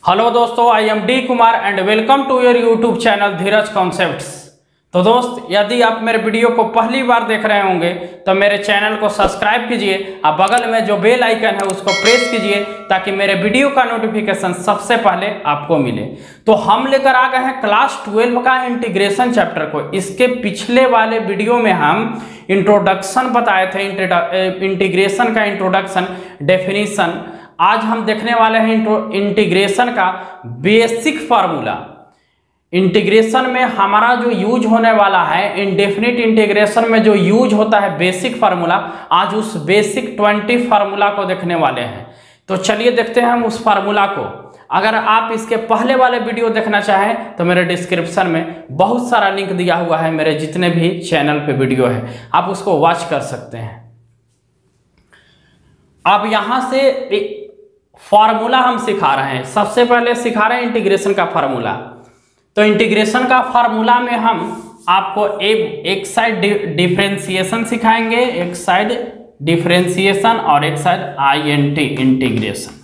Hello दोस्तों, I am D Kumar and welcome to your YouTube channel Dheeraj concepts. तो दोस्त, यदि आप मेरे वीडियो को पहली बार देख रहे होंगे तो मेरे चैनल को सब्सक्राइब कीजिए और बगल में जो बेल आइकन है उसको प्रेस कीजिए ताकि मेरे वीडियो का नोटिफिकेशन सबसे पहले आपको मिले। तो हम लेकर आ गए हैं क्लास 12 का इंटीग्रेशन चैप्टर को। इसके पिछले वाले वीडियो में हम इंट्रोडक्शन बताए थे, इंटीग्रेशन का इंट्रोडक्शन, डेफिनीशन। आज हम देखने वाले हैं इंटीग्रेशन का बेसिक फार्मूला। इंटीग्रेशन में हमारा जो यूज होने वाला है, इंडेफिनिट इंटीग्रेशन में जो यूज होता है बेसिक फार्मूला, आज उस बेसिक 20 फार्मूला को देखने वाले हैं। तो चलिए देखते हैं हम उस फार्मूला को। अगर आप इसके पहले वाले वीडियो देखना चाहें तो मेरे डिस्क्रिप्शन में बहुत सारा लिंक दिया हुआ है, मेरे जितने भी चैनल पे वीडियो है आप उसको वॉच कर सकते हैं। अब यहां से फार्मूला हम सिखा रहे हैं। सबसे पहले सिखा रहे हैं इंटीग्रेशन का फार्मूला। तो इंटीग्रेशन का फार्मूला में हम आपको एक साइड डिफरेंशिएशन सिखाएंगे, एक साइड डिफरेंशिएशन और एक साइड आईएनटी इंटीग्रेशन।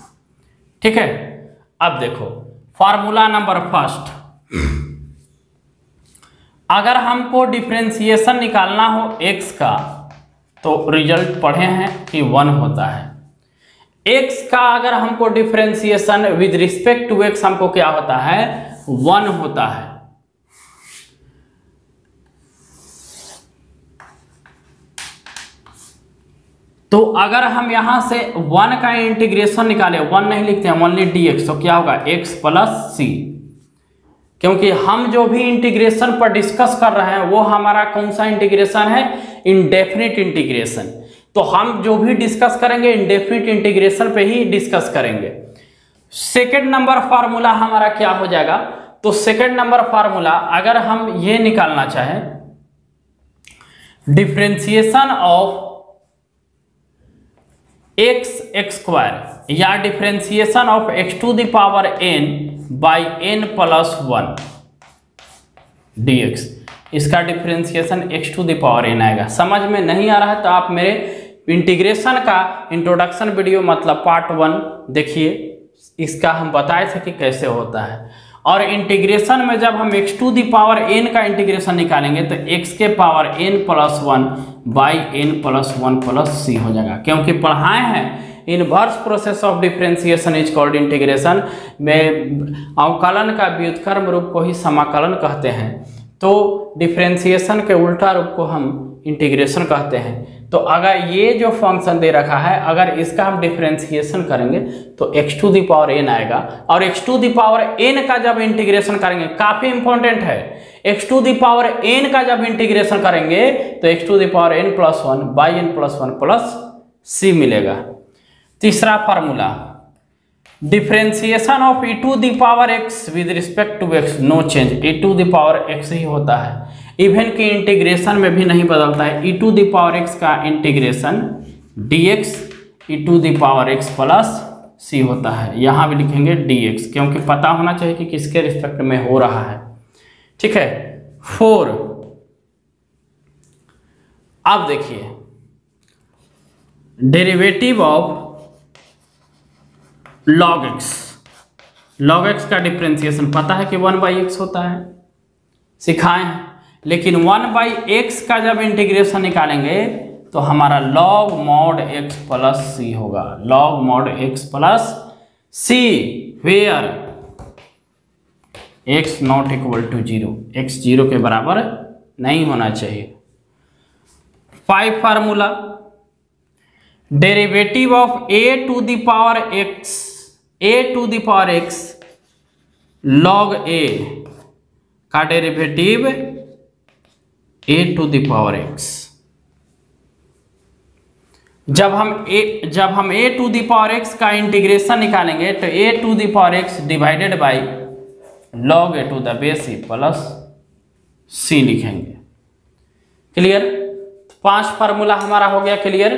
ठीक है, अब देखो फार्मूला नंबर फर्स्ट। अगर हमको डिफरेंशिएशन निकालना हो x का तो रिजल्ट पढ़े हैं कि 1 होता है। x का अगर हमको differentiation with respect to x हमको क्या होता है, 1 होता है। तो अगर हम यहां से 1 का इंटीग्रेशन निकाले, 1 नहीं लिखते हैं, ओनली dx, तो क्या होगा x प्लस सी। क्योंकि हम जो भी इंटीग्रेशन पर डिस्कस कर रहे हैं वो हमारा कौन सा इंटीग्रेशन है, इंडेफिनिट इंटीग्रेशन। तो हम जो भी डिस्कस करेंगे इंडेफिनिट इंटीग्रेशन पे ही डिस्कस करेंगे। सेकंड नंबर फार्मूला हमारा क्या हो जाएगा, तो सेकंड नंबर फार्मूला अगर हम ये निकालना चाहें, डिफरेंशिएशन ऑफ x स्क्वायर या differentiation of x to the power n by n plus 1 dx, इसका differentiation x to the power n आएगा। समझ में नहीं आ रहा है तो आप मेरे इंटीग्रेशन का इंट्रोडक्शन वीडियो मतलब पार्ट 1 देखिए, इसका हम बताए थे कि कैसे होता है। और इंटीग्रेशन में जब हम x to the power n का इंटीग्रेशन निकालेंगे तो x के power n plus 1 by n plus 1 plus C हो जाएगा। क्योंकि पढ़ाए हैं inverse process of differentiation is called integration में अवकलन का व्युत्क्रम रूप को ही समाकलन कहते हैं। तो डिफरेंशिएशन के उल्टा रूप को हम इंटीग्रेशन कहते हैं। तो अगर ये जो फंक्शन दे रखा है, अगर इसका हम डिफरेंशिएशन करेंगे तो x to the power n आएगा। और x to the power n का जब इंटीग्रेशन करेंगे, काफी इंपॉर्टेंट है, x to the power n का जब इंटीग्रेशन करेंगे तो x to the power n plus 1 by n plus 1 plus C मिलेगा। तीसरा formula, differentiation of e to the power x with respect to x, no change, e to the power x ही होता है। Even की integration में भी नहीं बदलता है। e to the power x का integration dx e to the power x plus C होता है। यहां भी लिखेंगे dx, क्योंकि पता होना चाहिए कि किसके रिस्पेक्ट में हो रहा है। ठीक है, 4। अब देखिए डेरिवेटिव ऑफ log x का डिफरेंशिएशन पता है कि 1/x होता है, सिखाए हैं। लेकिन 1/x का जब इंटीग्रेशन निकालेंगे तो हमारा log mod x plus C होगा, log mod x plus C, where x not equal to 0, x 0 के बराबर नहीं होना चाहिए। 5 formula, derivative of a to the power x, a to the power x log a का derivative a to the power x। जब हम a to the power x का integration निकालेंगे तो a to the power x divided by log a to the base e plus c लिखेंगे। Clear? 5 formula हमारा हो गया क्लियर।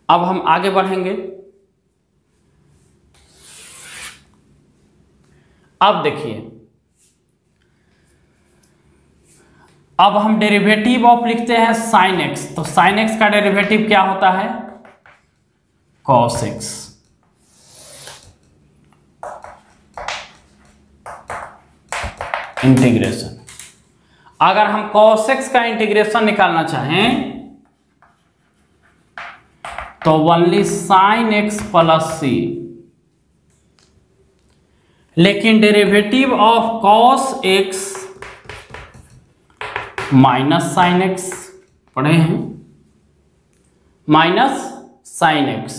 अब हम आगे बढ़ेंगे। अब देखिए, अब हम डेरिवेटिव ऑफ लिखते हैं साइन x। तो साइन x का डेरिवेटिव क्या होता है, cos x। इंटीग्रेशन। अगर हम cos x का इंटीग्रेशन निकालना चाहें तो only sin x plus c, लेकिन derivative of cos x minus sine x पढ़े हैं, माइनस साइन x।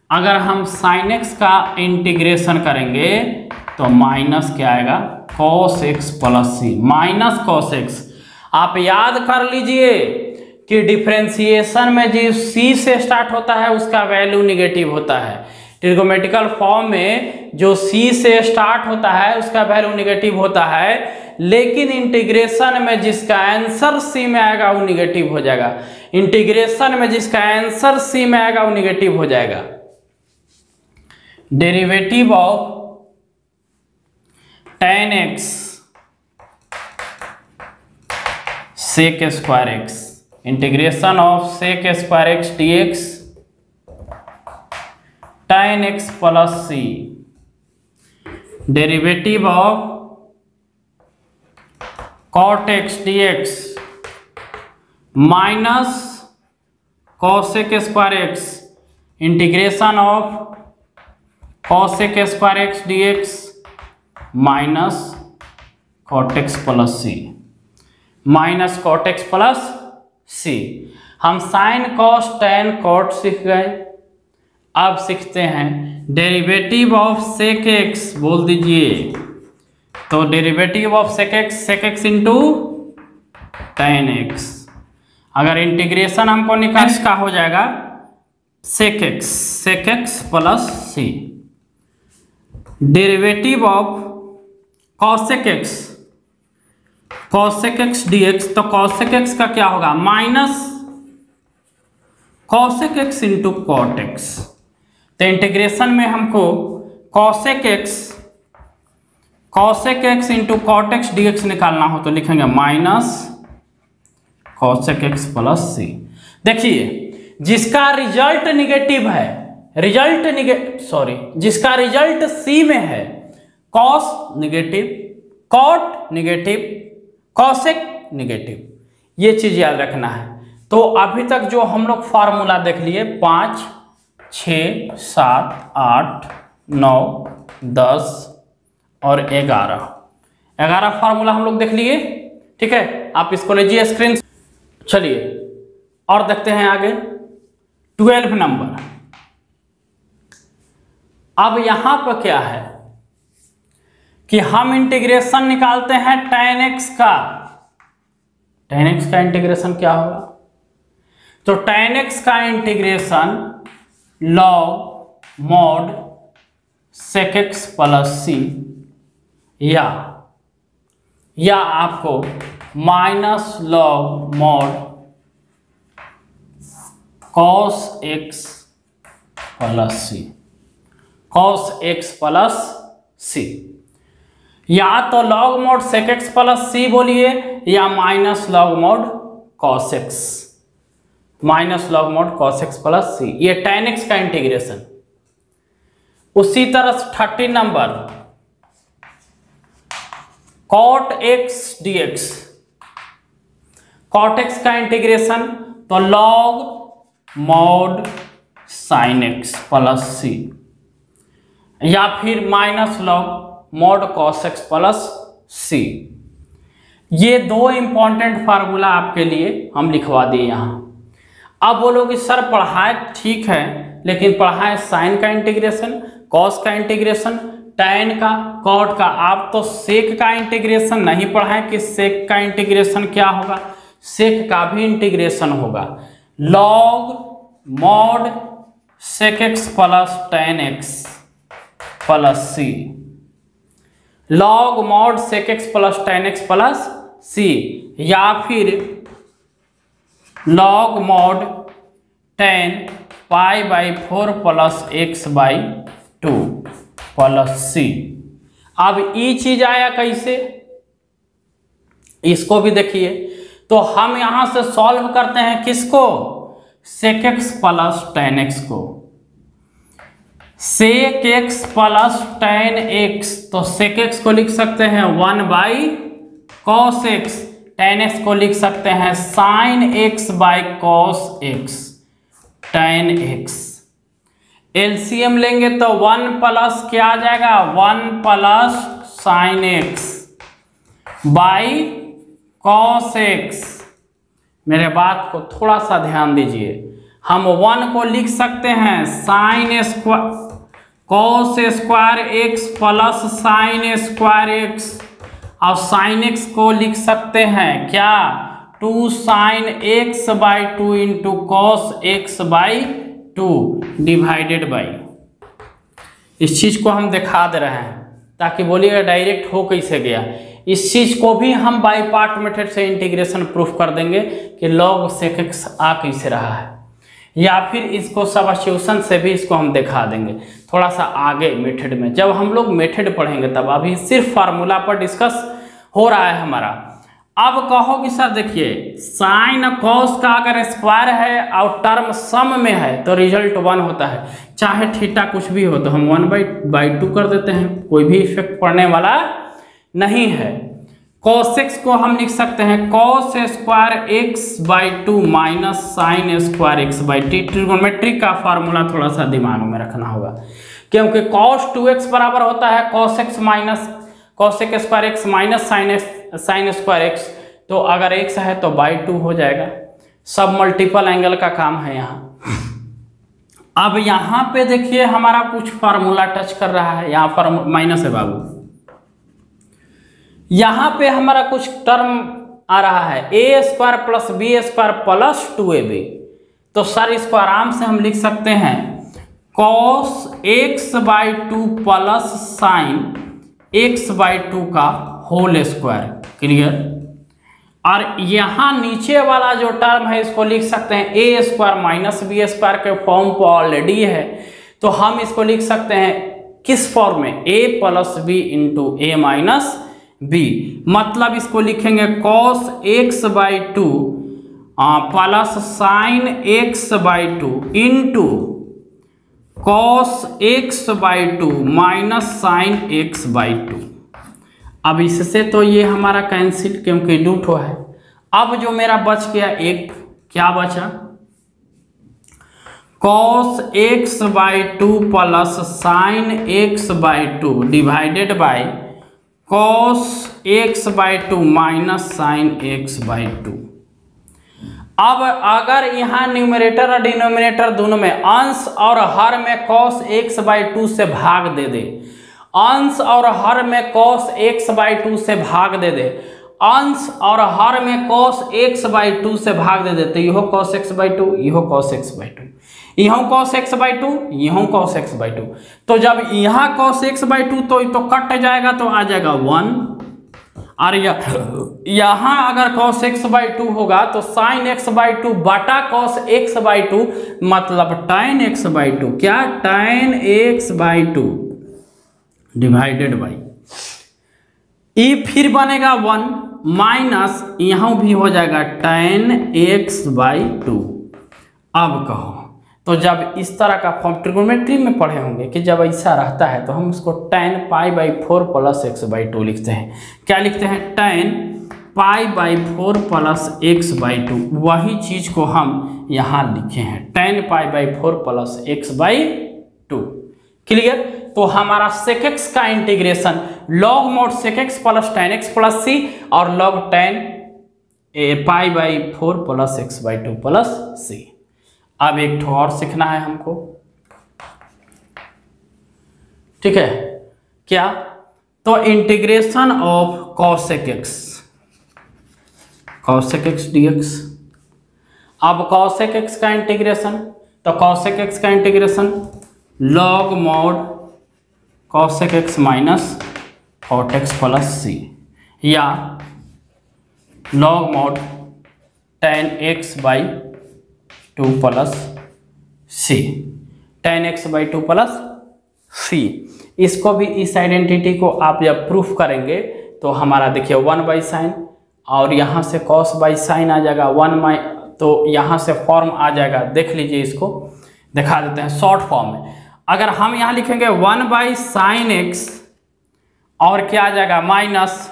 अगर हम साइन x का इंटीग्रेशन करेंगे तो माइनस क्या आएगा, cos x प्लस सी, माइनस cos x। आप याद कर लीजिए कि डिफरेंशिएशन में जो c से स्टार्ट होता है उसका वैल्यू निगेटिव होता है। ट्रिगोमेट्रिकल फॉर्म में जो c से स्टार्ट होता है उसका वैल्यू निगेटिव होता है, लेकिन इंटीग्रेशन में जिसका आंसर c में आएगा वो निगेटिव हो जाएगा। इंटीग्रेशन में जिसका आंसर c में आएगा वो निगेटिव हो जाएगा। Derivative of tan x sec square x, integration of sec square x dx tan x plus c, derivative of cot x dx minus cosec square x, integration of cosec square x dx minus cot x plus c, minus cot x plus c। हम sign cos tan cot सीख गए, अब सीखते हैं derivative of sec x, बोल दीजिए। तो derivative of sec x into tan x, अगर इंटीग्रेशन हमको निकाल का हो जाएगा sec x plus c, derivative of cosec x dx, तो cosec x का क्या होगा, minus cosec x into cot x। तो इंटीग्रेशन में हमको cosec x into cot x dx निकालना हो तो लिखेंगे minus cosec x plus c। देखिए जिसका रिजल्ट निगेटिव है, जिसका रिजल्ट c में है, cos negative, cot negative, cosec negative, ये चीज याद रखना है। तो अभी तक जो हम लोग फार्मूला देख लिए 5, 6, 7, 8, 9, 10 और 11 फार्मूला हम लोग देख लिए, ठीक है। आप इसको लीजिए स्क्रीन। चलिए और देखते हैं आगे 12 नंबर। अब यहां पर क्या है कि हम इंटीग्रेशन निकालते हैं tan x का। tan x का इंटीग्रेशन क्या होगा, तो tan x का integration log mod sec x plus c, या आपको minus log mod cos x plus c, cos x plus c, या तो log mod sec x plus c बोलिए या minus log mod cos x, minus log mod cos x plus c, ये tan x का integration. उसी तरह 13 number cot x dx, cot x का integration तो log mod sin x plus c, या फिर minus log mod cos x plus c। ये दो इंपॉर्टेंट फार्मूला आपके लिए हम लिखवा दिए यहाँ। अब बोलोगे सर पढ़ाए ठीक है, लेकिन पढ़ाए साइन का इंटीग्रेशन, कॉस का इंटीग्रेशन, tan का, cot का, आप तो सेक का इंटीग्रेशन नहीं पढ़ाए कि सेक का इंटीग्रेशन क्या होगा। सेक का भी इंटीग्रेशन होगा log mod sec x plus tan x plus c, log mod sec x plus tan x plus c, या फिर log mod tan pi by 4 plus x by 2 plus c। अब ये चीज आया कैसे, इसको भी देखिए। तो हम यहां से सॉल्व करते हैं किसको, sec x plus tan x को। sec x plus tan x, तो sec x को लिख सकते हैं 1 by cos x, ten x को लिख सकते हैं sign x by cos x, ten x. LCM लेंगे तो 1 प्लस क्या आ जाएगा, 1 plus sign x by cos x. मेरे बात को थोड़ा सा ध्यान दीजिए, हम 1 को लिख सकते हैं sine square cos square x plus sine square x, और साइन एक्स को लिख सकते हैं क्या, 2 sine x by 2 into cos x by 2 divided by. इस चीज को हम दिखा दे रहे हैं ताकि बोलिएगा डायरेक्ट हो कैसे गया। इस चीज को भी हम बाई पार्ट मेथड से इंटीग्रेशन प्रूफ कर देंगे कि लॉग सेक एक्स आ कैसे रहा है, या फिर इसको सब्स्टिट्यूशन से भी इसको हम दिखा देंगे थोड़ा सा आगे मेथड में। जब हम लोग मेथड पढ़ेंगे तब, अभी सिर्फ फार्मूला पर डिस्कस हो रहा है हमारा। अब कहो कि सर देखिए साइन कॉस का अगर स्क्वायर है और टर्म सम में है तो रिजल्ट 1 होता है, चाहे थीटा कुछ भी हो तो हम 1/2 कर देते हैं, कोई भी इफेक्ट पड़ने वाला नहीं है। कॉस एक्स को हम लिख सकते हैं cos square x by 2 minus sine square x by T. Trigonometry का फार्मूला थोड़ा सा दिमाग में रखना होगा, क्योंकि कॉस 2x बराबर होता है cos x minus cos x square x minus sine square x, तो अगर x है तो बाई 2 हो जाएगा। सब मल्टीपल एंगल का काम है यहाँ। अब यहाँ पे देखिए हमारा कुछ फार्मूला टच कर रहा है, यहाँ पर माइनस है बाबू, यहाँ पे हमारा कुछ टर्म आ रहा है A square plus B square plus 2ab। तो सर इसको आराम से हम लिख सकते हैं cos x by 2 plus sign x by 2 का होल स्क्वायर। क्लियर। और यहाँ नीचे वाला जो टर्म है इसको लिख सकते हैं ए स्क्वायर माइनस बी स्क्वायर के फॉर्म पर ऑलरेडी है, तो हम इसको लिख सकते हैं किस फॉर्म में, ए प्लस बी इंटू ए माइनस बी। मतलब इसको लिखेंगे cos x by 2 plus sign x by 2 into cos x by 2 minus sign x by 2। अब इससे तो ये हमारा कैंसिल क्योंकि रूट हो है। अब जो मेरा बच गया एक, क्या बचा, cos x by 2 plus sign x by 2 divided by cos x by 2 minus sign x by 2। अब अगर यहाँ न्यूमरेटर और डिनोमिनेटर दोनों में अंश और हर में कॉस एक्स बाई 2 से भाग दे दे, अंश और हर में कॉस एक्स बाई 2 से भाग दे दे, अंश और हर में कॉस एक्स बाई 2 से भाग दे दे, तो यहो कॉस एक्स बाई 2, यहो cos x by 2, यहों cos x by 2, यहों cos x by 2। तो जब यहाँ cos x बाई 2 तो कट जाएगा तो आ जाएगा 1, और यहाँ अगर cos x बाई 2 होगा तो sin x बाई 2 बटा cos x बाई 2, मतलब tan x बाई 2, क्या tan x by 2 divided by e, फिर बनेगा 1 माइनस यहाँ भी हो जाएगा tan x बाई 2। अब कहो तो जब इस तरह का फॉर्म ट्रिग्नोमेट्री में पढ़े होंगे कि जब ऐसा रहता है तो हम इसको tan pi by 4 plus x by 2 लिखते हैं। क्या लिखते हैं, tan pi by 4 plus x by 2। वही चीज को हम यहाँ लिखे हैं tan pi by 4 plus x by 2। Clear. तो हमारा सेक एक्स का integration log mod sec x plus tan x plus C और log tan pi by 4 plus x by 2 plus C. अब एक ठो और सीखना है हमको, ठीक है क्या, तो integration of cosec x dx. अब कॉसेक एक्स का इंटीग्रेशन, तो कॉसेक एक्स का integration log mod cosec x minus cot x plus C, या log mod tan x by 2 plus C, tan x by 2 plus C. इसको भी, इस identity को आप जब प्रूफ करेंगे तो हमारा देखिए 1 बाई साइन और यहाँ से cos बाई साइन आ जाएगा 1 माइ, तो यहाँ से फॉर्म आ जाएगा। देख लीजिए, इसको दिखा देते हैं शॉर्ट फॉर्म में। अगर हम यहाँ लिखेंगे 1 बाई साइन एक्स और क्या आ जाएगा minus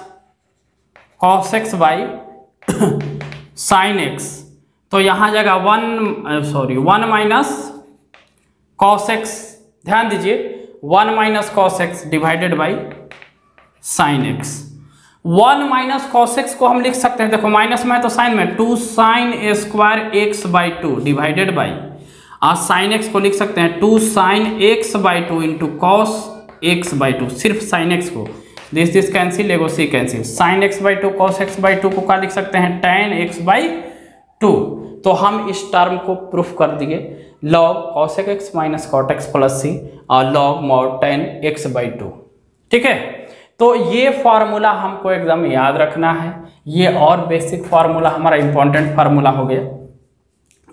cos x by sine x, तो यहाँ जगह 1 माइनस कॉस एक्स, ध्यान दीजिए 1 minus cos x divided by sine x. 1 minus cos x को हम लिख सकते हैं, देखो माइनस में तो साइन में 2 sine A square x by 2 divided by, आज साइन एक्स को लिख सकते हैं 2 sine x by 2 into cos x by 2, सिर्फ साइन एक्स को, दिस कैंसिल, एगो C cancel, sine x by 2 cos x by 2 को क्या लिख सकते हैं tan एक्स बाई 2। तो हम इस टर्म को प्रूफ कर दिए, log cos x minus cot x plus C और log mod tan x by 2। ठीक है, तो ये फार्मूला हमको एकदम याद रखना है, ये और बेसिक फार्मूला हमारा इंपॉर्टेंट फार्मूला हो गया।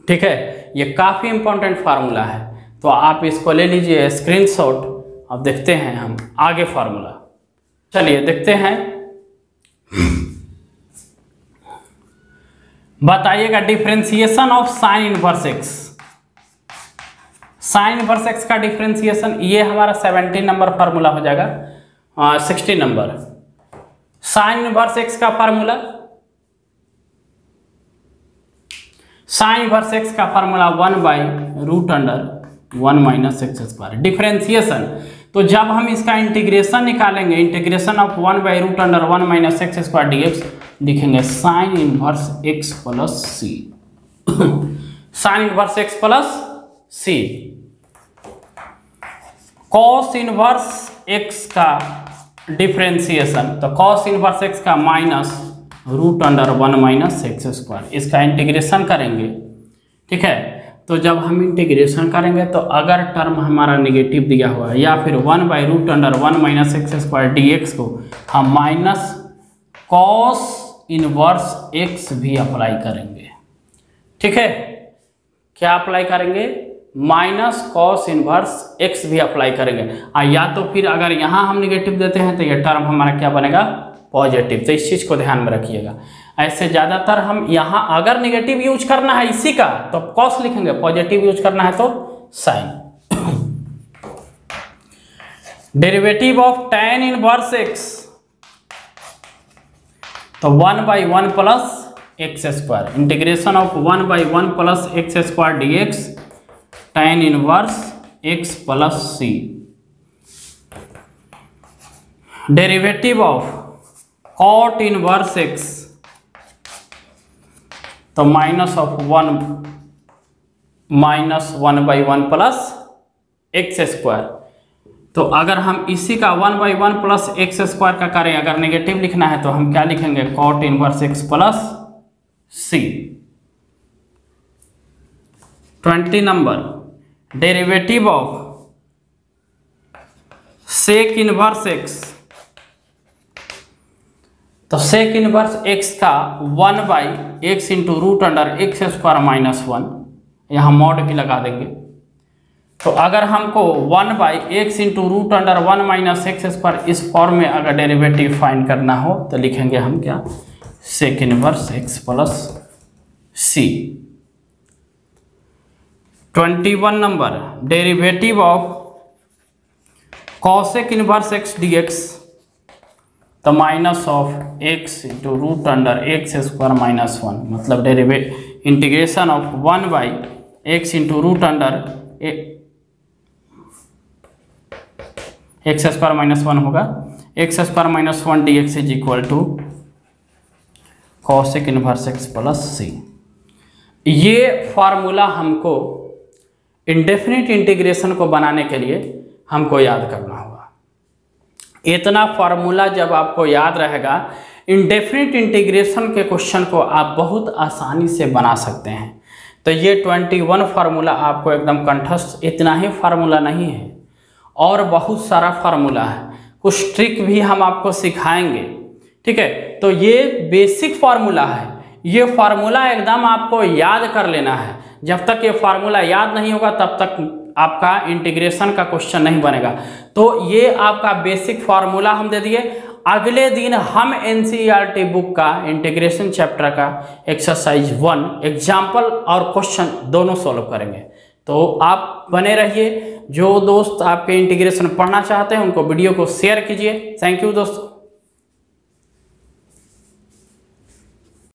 ठीक है, ये काफ़ी इंपॉर्टेंट फार्मूला है, तो आप इसको ले लीजिए स्क्रीनशॉट। अब देखते हैं हम आगे फार्मूला, चलिए देखते हैं। बताइएगा differentiation of sine inverse x. Sine inverse x का डिफरेंशिएशन, ये हमारा 17 नंबर फार्मूला हो जाएगा, 16 नंबर। साइन इनवर्स एक्स का फार्मूला, साइन इनवर्स एक्स का formula 1/√1 minus x square. Differentiation, तो जब हम इसका इंटीग्रेशन निकालेंगे, integration of 1/√1 minus x square dx, लिखेंगे साइन इनवर्स एक्स प्लस सी। साइन इनवर्स एक्स प्लस सी। कॉस इनवर्स एक्स का differentiation, तो कॉस इनवर्स एक्स का -√1 माइनस एक्स स्क्वायर, इसका इंटीग्रेशन करेंगे। ठीक है, तो जब हम इंटीग्रेशन करेंगे तो अगर टर्म हमारा नेगेटिव दिया हुआ है, या फिर 1/√1 माइनस एक्स स्क्वायर dx को हम माइनस कॉस इनवर्स एक्स भी अप्लाई करेंगे। ठीक है, क्या अप्लाई करेंगे? माइनस कॉस इनवर्स एक्स भी अप्लाई करेंगे। या तो फिर अगर यहाँ हम निगेटिव देते हैं तो यह टर्म हमारा क्या बनेगा? पॉजिटिव। तो इस चीज़ को ध्यान में रखिएगा। ऐसे ज़्यादातर हम यहाँ अगर निगेटिव यूज करना है इसी का तो कॉस लिखेंगे, पॉजिटिव यूज करना है तो sine. Derivative of tan inverse x, तो 1/1 plus x square, integration of 1/1 plus x square dx tan inverse x plus C. Derivative of cot inverse x, तो -1/1 प्लस एक्स स्क्वायर। तो अगर हम इसी का 1/1 प्लस एक्स स्क्वायर का करें, अगर नेगेटिव लिखना है तो हम क्या लिखेंगे? cot inverse x plus C. 20 number, derivative of sec inverse x, तो सेक इनवर्स एक्स का 1/x इंटू √x स्क्वायर -1, यहाँ मॉड भी लगा देंगे। तो अगर हमको 1/x into √1 minus x square इस फॉर्म में अगर डेरिवेटिव फाइंड करना हो तो लिखेंगे हम क्या? Sec inverse x plus C. 21 number, derivative of cosec inverse x dx, तो minus of x into √x square -1, मतलब integration of 1/x into x square -1 होगा, x square -1 dx is equal to cosec inverse x plus C. ये formula हमको indefinite integration को बनाने के लिए हमको याद करना होगा। इतना फार्मूला जब आपको याद रहेगा, इंडेफिनिट इंटीग्रेशन के क्वेश्चन को आप बहुत आसानी से बना सकते हैं। तो ये 21 फार्मूला आपको एकदम कंठस्थ, इतना ही फार्मूला नहीं है, और बहुत सारा फार्मूला है, कुछ ट्रिक भी हम आपको सिखाएंगे। ठीक है, तो ये बेसिक फार्मूला है, ये फार्मूला एकदम आपको याद कर लेना है। जब तक ये फार्मूला याद नहीं होगा तब तक आपका इंटीग्रेशन का क्वेश्चन नहीं बनेगा। तो ये आपका बेसिक फार्मूला हम दे दिए। अगले दिन हम एनसीईआरटी बुक का इंटीग्रेशन चैप्टर का एक्सरसाइज 1 एग्जाम्पल और क्वेश्चन दोनों सॉल्व करेंगे। तो आप बने रहिए। जो दोस्त आपके इंटीग्रेशन पढ़ना चाहते हैं उनको वीडियो को शेयर कीजिए। थैंक यू दोस्तों।